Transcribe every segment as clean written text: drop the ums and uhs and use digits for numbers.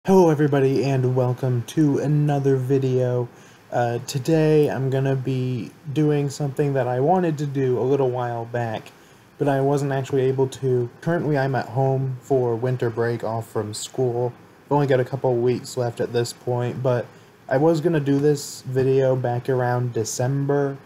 Hello everybody and welcome to another video. Today I'm gonna be doing something that I wanted to do a little while back, but I wasn't actually able to. Currently I'm at home for winter break off from school. I've only got a couple weeks left at this point, but I was gonna do this video back around December,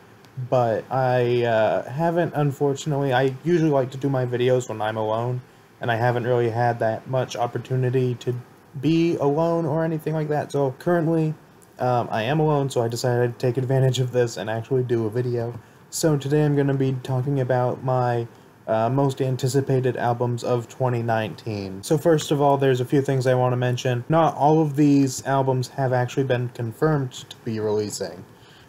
but I haven't, unfortunately. I usually like to do my videos when I'm alone, and I haven't really had that much opportunity to be alone or anything like that. So currently I am alone, so I decided to take advantage of this and actually do a video. So today I'm going to be talking about my most anticipated albums of 2019. So first of all, there's a few things I want to mention. Not all of these albums have actually been confirmed to be releasing.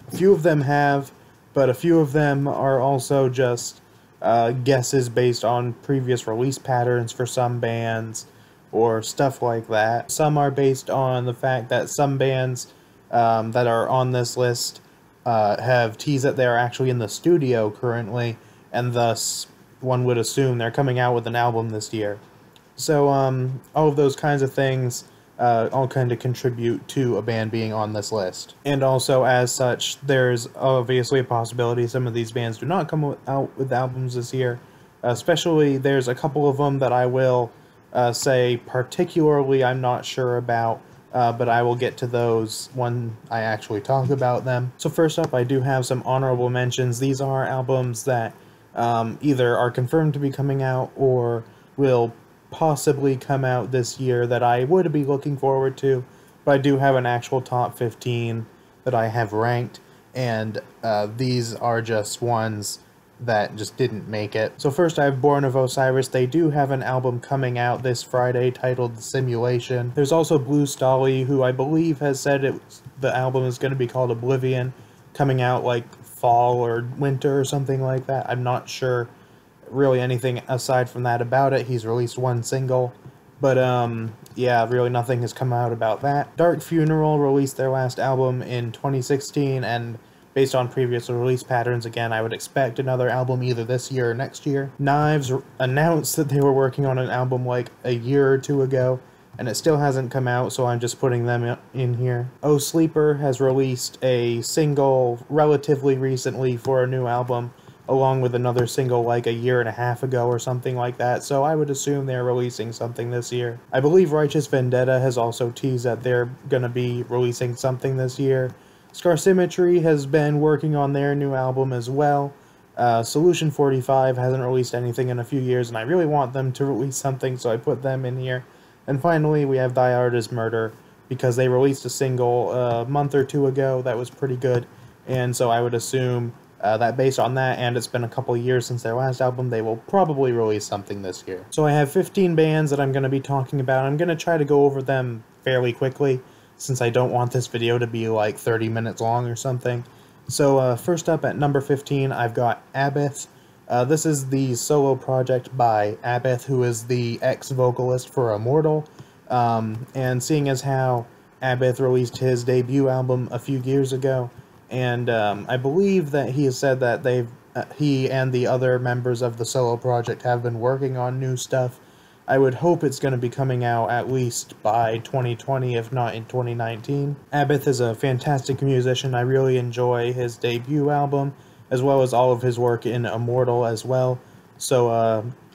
A few of them have, but a few of them are also just guesses based on previous release patterns for some bands, or stuff like that. Some are based on the fact that some bands that are on this list have teased that they're actually in the studio currently, and thus one would assume they're coming out with an album this year. So all of those kinds of things all kind of contribute to a band being on this list. And also, as such, there's obviously a possibility some of these bands do not come out with albums this year. Especially, there's a couple of them that I will say particularly I'm not sure about, but I will get to those when I actually talk about them. So first up, I do have some honorable mentions. These are albums that either are confirmed to be coming out or will possibly come out this year that I would be looking forward to, but I do have an actual top 15 that I have ranked, and these are just ones that just didn't make it. So first I have Born of Osiris. They do have an album coming out this Friday titled The Simulation. There's also Blue Stahli, who I believe has said the album is going to be called Oblivion, coming out like fall or winter or something like that. I'm not sure really anything aside from that about it. He's released one single, but yeah, really nothing has come out about that. Dark Funeral released their last album in 2016, and based on previous release patterns, again, I would expect another album either this year or next year. Knives announced that they were working on an album like a year or two ago, and it still hasn't come out, so I'm just putting them in here. Oh Sleeper has released a single relatively recently for a new album, along with another single like a year and a half ago or something like that, so I would assume they're releasing something this year. I believe Righteous Vendetta has also teased that they're gonna be releasing something this year. Scar Symmetry has been working on their new album as well. Solution 45 hasn't released anything in a few years, and I really want them to release something, so I put them in here. And finally, we have Thy Art Is Murder, because they released a single a month or two ago that was pretty good, and so I would assume that based on that, and it's been a couple years since their last album, they will probably release something this year. So I have 15 bands that I'm going to be talking about. I'm going to try to go over them fairly quickly, since I don't want this video to be like 30 minutes long or something. So first up at number 15, I've got Abeth. This is the solo project by Abeth, who is the ex-vocalist for Immortal. And seeing as how Abeth released his debut album a few years ago, and I believe that he has said that he and the other members of the solo project have been working on new stuff. I would hope it's going to be coming out at least by 2020, if not in 2019. Abeth is a fantastic musician. I really enjoy his debut album, as well as all of his work in Immortal as well. So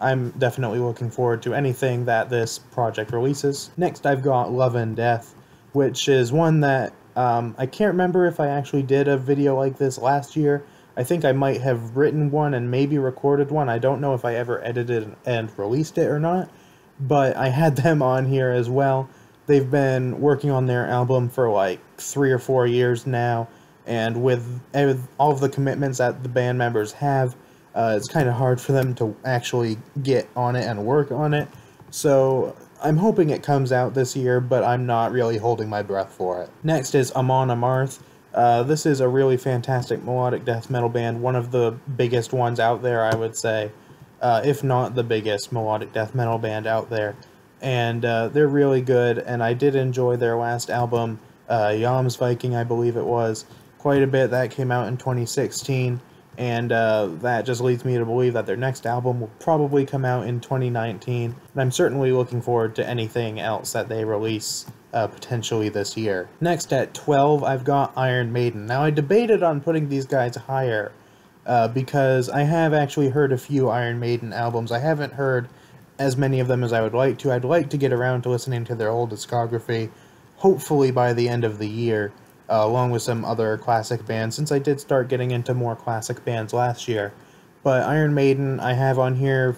I'm definitely looking forward to anything that this project releases. Next, I've got Love and Death, which is one that I can't remember if I actually did a video like this last year. I think I might have written one and maybe recorded one. I don't know if I ever edited and released it or not, but I had them on here as well. They've been working on their album for like 3 or 4 years now, and with all of the commitments that the band members have, it's kind of hard for them to actually get on it and work on it. So I'm hoping it comes out this year, but I'm not really holding my breath for it. Next is Amon Amarth. This is a really fantastic melodic death metal band, one of the biggest ones out there, I would say, if not the biggest melodic death metal band out there. And they're really good, and I did enjoy their last album, Jomsviking, I believe it was, quite a bit. That came out in 2016. and that just leads me to believe that their next album will probably come out in 2019, and I'm certainly looking forward to anything else that they release potentially this year. Next at 12, I've got Iron Maiden. Now, I debated on putting these guys higher, because I have actually heard a few Iron Maiden albums. I haven't heard as many of them as I would like to. I'd like to get around to listening to their whole discography, hopefully by the end of the year, along with some other classic bands, since I did start getting into more classic bands last year. But Iron Maiden I have on here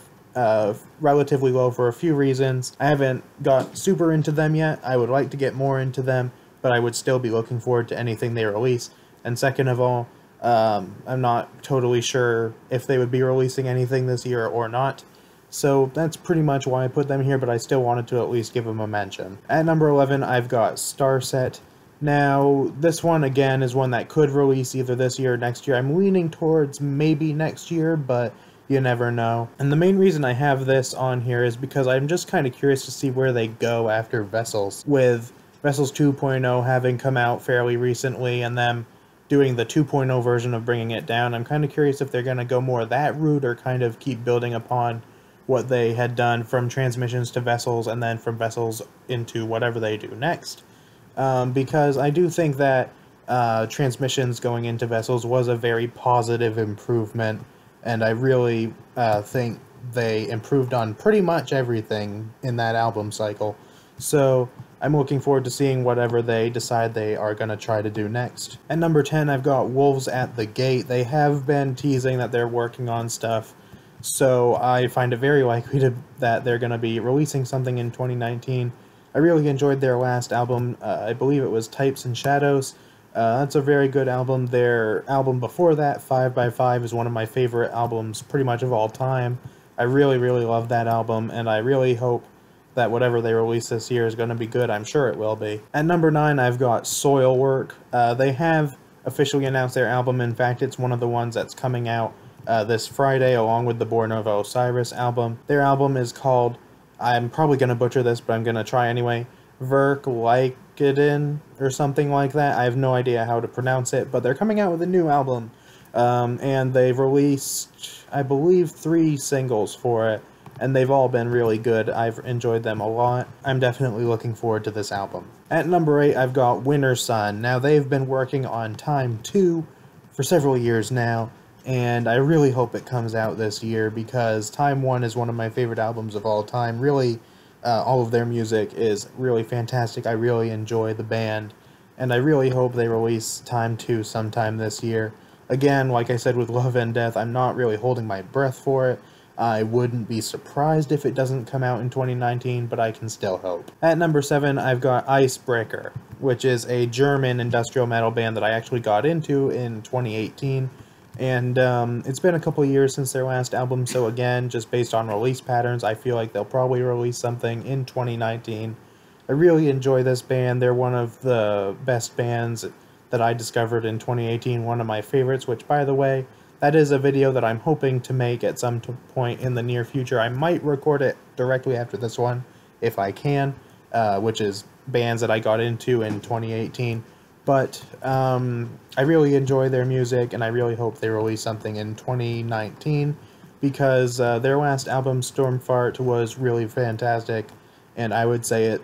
relatively low for a few reasons. I haven't got super into them yet. I would like to get more into them, but I would still be looking forward to anything they release. And second of all, I'm not totally sure if they would be releasing anything this year or not. So that's pretty much why I put them here, but I still wanted to at least give them a mention. At number 11, I've got Starset. Now, this one, again, is one that could release either this year or next year. I'm leaning towards maybe next year, but you never know. And the main reason I have this on here is because I'm just kind of curious to see where they go after Vessels, with Vessels 2.0 having come out fairly recently and them doing the 2.0 version of bringing it down. I'm kind of curious if they're going to go more that route or kind of keep building upon what they had done from Transmissions to Vessels and then from Vessels into whatever they do next. Because I do think that Transmissions going into Vessels was a very positive improvement, and I really think they improved on pretty much everything in that album cycle. So I'm looking forward to seeing whatever they decide they are going to try to do next. At number 10, I've got Wolves at the Gate. They have been teasing that they're working on stuff, so I find it very likely that they're going to be releasing something in 2019. I really enjoyed their last album. I believe it was Types and Shadows. That's a very good album. Their album before that, 5x5, is one of my favorite albums pretty much of all time. I really, really love that album, and I really hope that whatever they release this year is going to be good. I'm sure it will be. At number 9, I've got Soilwork. They have officially announced their album. In fact, it's one of the ones that's coming out this Friday, along with the Born of Osiris album. Their album is called, I'm probably going to butcher this, but I'm going to try anyway, Verkligheten, or something like that. I have no idea how to pronounce it, but they're coming out with a new album, and they've released, I believe, 3 singles for it, and they've all been really good. I've enjoyed them a lot. I'm definitely looking forward to this album. At number 8, I've got Wintersun. Now, they've been working on Time 2 for several years now, and I really hope it comes out this year, because Time 1 is one of my favorite albums of all time. Really, all of their music is really fantastic. I really enjoy the band, and I really hope they release Time 2 sometime this year. Again, like I said with Love and Death, I'm not really holding my breath for it. I wouldn't be surprised if it doesn't come out in 2019, but I can still hope. At number 7, I've got Icebreaker, which is a German industrial metal band that I actually got into in 2018. And it's been a couple years since their last album, so again, just based on release patterns, I feel like they'll probably release something in 2019. I really enjoy this band. They're one of the best bands that I discovered in 2018, one of my favorites, which, by the way, that is a video that I'm hoping to make at some point in the near future. I might record it directly after this one, if I can, which is bands that I got into in 2018. But I really enjoy their music, and I really hope they release something in 2019, because their last album, Stormfart, was really fantastic, and I would say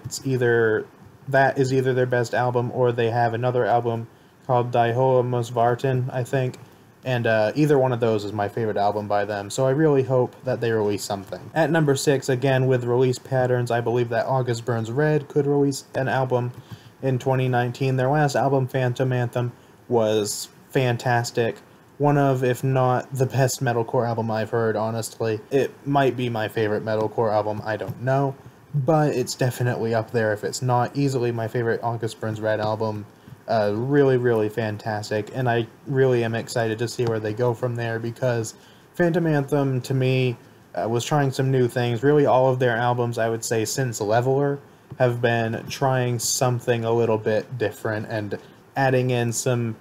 that is either their best album, or they have another album called Die Hohe Mosvarten, I think, and either one of those is my favorite album by them, so I really hope that they release something. At number 6, again, with release patterns, I believe that August Burns Red could release an album in 2019. Their last album, Phantom Anthem, was fantastic. One of, if not the best metalcore album I've heard, honestly. It might be my favorite metalcore album, I don't know, but it's definitely up there if it's not. Easily my favorite August Burns Red album. Really, really fantastic, and I really am excited to see where they go from there, because Phantom Anthem, to me, was trying some new things. Really, all of their albums, I would say, since Leveler, have been trying something a little bit different and adding in some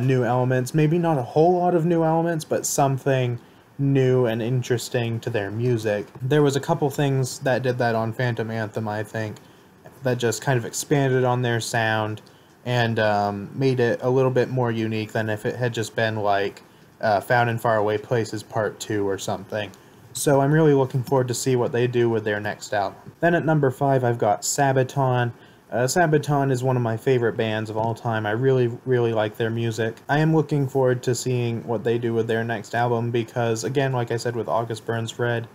new elements. Maybe not a whole lot of new elements, but something new and interesting to their music. There was a couple things that did that on Phantom Anthem, I think, that just kind of expanded on their sound and made it a little bit more unique than if it had just been like Found in Faraway Places Part 2 or something. So I'm really looking forward to see what they do with their next album. Then at number 5, I've got Sabaton. Sabaton is one of my favorite bands of all time. I really, really like their music. I am looking forward to seeing what they do with their next album because, again, like I said with August Burns Red,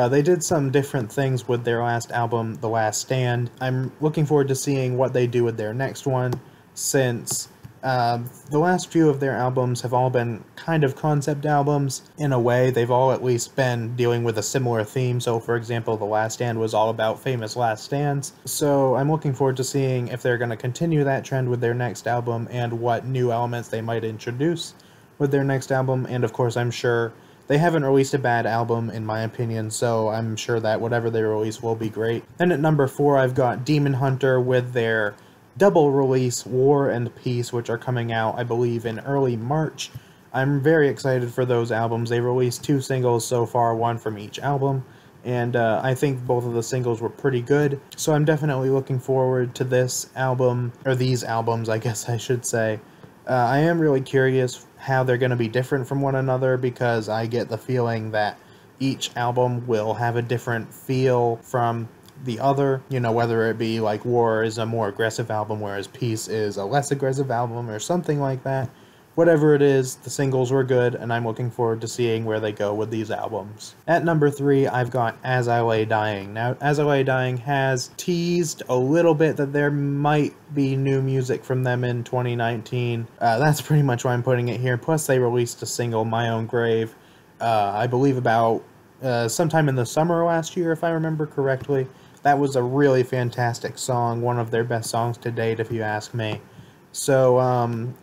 they did some different things with their last album, The Last Stand. I'm looking forward to seeing what they do with their next one, since the last few of their albums have all been kind of concept albums. In a way, they've all at least been dealing with a similar theme. So, for example, The Last Stand was all about famous last stands. So I'm looking forward to seeing if they're going to continue that trend with their next album and what new elements they might introduce with their next album. And of course, I'm sure they haven't released a bad album, in my opinion, so I'm sure that whatever they release will be great. Then at number 4, I've got Demon Hunter with their double release War and Peace, which are coming out, I believe, in early March. I'm very excited for those albums. They released 2 singles so far, one from each album, and I think both of the singles were pretty good. So I'm definitely looking forward to this album, or these albums, I guess I should say. I am really curious how they're going to be different from one another, because I get the feeling that each album will have a different feel from the other, you know, whether it be like War is a more aggressive album, whereas Peace is a less aggressive album, or something like that. Whatever it is, the singles were good, and I'm looking forward to seeing where they go with these albums. At number 3, I've got As I Lay Dying. Now, As I Lay Dying has teased a little bit that there might be new music from them in 2019. That's pretty much why I'm putting it here. Plus, they released a single, My Own Grave, I believe about sometime in the summer last year, if I remember correctly. That was a really fantastic song, one of their best songs to date, if you ask me. So,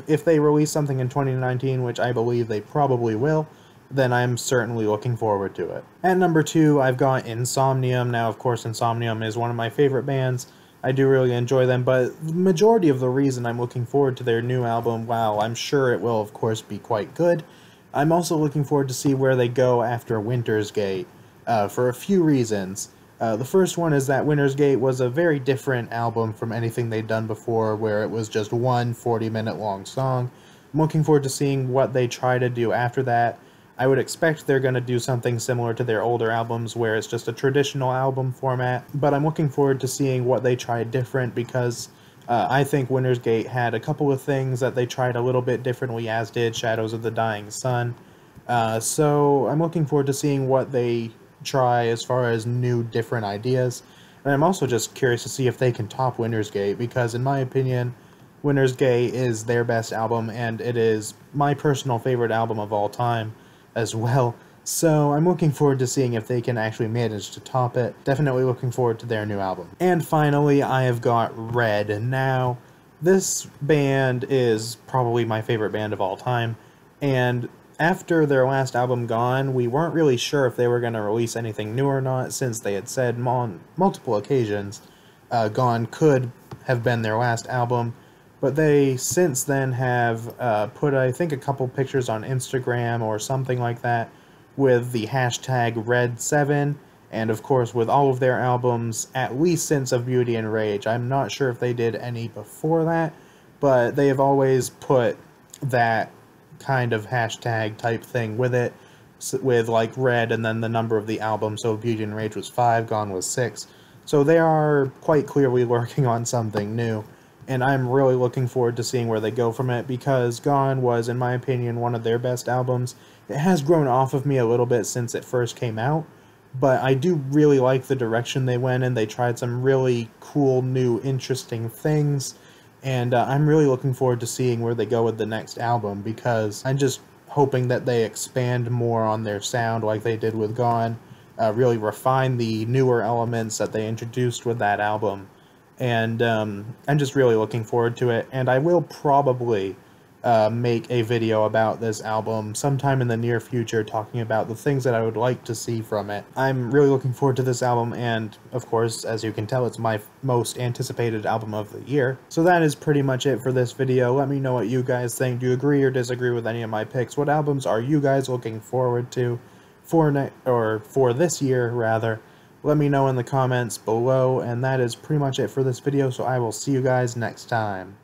if they release something in 2019, which I believe they probably will, then I'm certainly looking forward to it. At number 2, I've got Insomnium. Now, of course, Insomnium is one of my favorite bands. I do really enjoy them, but the majority of the reason I'm looking forward to their new album, while I'm sure it will, of course, be quite good, I'm also looking forward to see where they go after Winter's Gate, for a few reasons. The first one is that Winter's Gate was a very different album from anything they'd done before, where it was just one 40-minute long song. I'm looking forward to seeing what they try to do after that. I would expect they're going to do something similar to their older albums, where it's just a traditional album format, but I'm looking forward to seeing what they try different, because I think Winter's Gate had a couple of things that they tried a little bit differently, as did Shadows of the Dying Sun. So I'm looking forward to seeing what they try as far as new, different ideas. And I'm also just curious to see if they can top Winter's Gate, because in my opinion, Winter's Gate is their best album, and it is my personal favorite album of all time as well. So I'm looking forward to seeing if they can actually manage to top it. Definitely looking forward to their new album. And finally, I have got Red. Now, this band is probably my favorite band of all time, and after their last album, Gone, we weren't really sure if they were going to release anything new or not, since they had said on multiple occasions Gone could have been their last album. But they since then have put, I think, a couple pictures on Instagram or something like that with the hashtag Red7, and of course with all of their albums, at least since Of Beauty and Rage. I'm not sure if they did any before that, but they have always put that kind of hashtag type thing with it, with like Red and then the number of the album. So Beauty and Rage was 5, Gone was 6. So they are quite clearly working on something new, and I'm really looking forward to seeing where they go from it, because Gone was, in my opinion, one of their best albums. It has grown off of me a little bit since it first came out, but I do really like the direction they went in. They tried some really cool, new, interesting things, and I'm really looking forward to seeing where they go with the next album, because I'm just hoping that they expand more on their sound like they did with Gone, really refine the newer elements that they introduced with that album, and I'm just really looking forward to it. And I will probably make a video about this album sometime in the near future, talking about the things that I would like to see from it. I'm really looking forward to this album, and of course, as you can tell, it's my most anticipated album of the year. So that is pretty much it for this video. Let me know what you guys think. Do you agree or disagree with any of my picks? What albums are you guys looking forward to for this year, rather? Let me know in the comments below, and that is pretty much it for this video, so I will see you guys next time.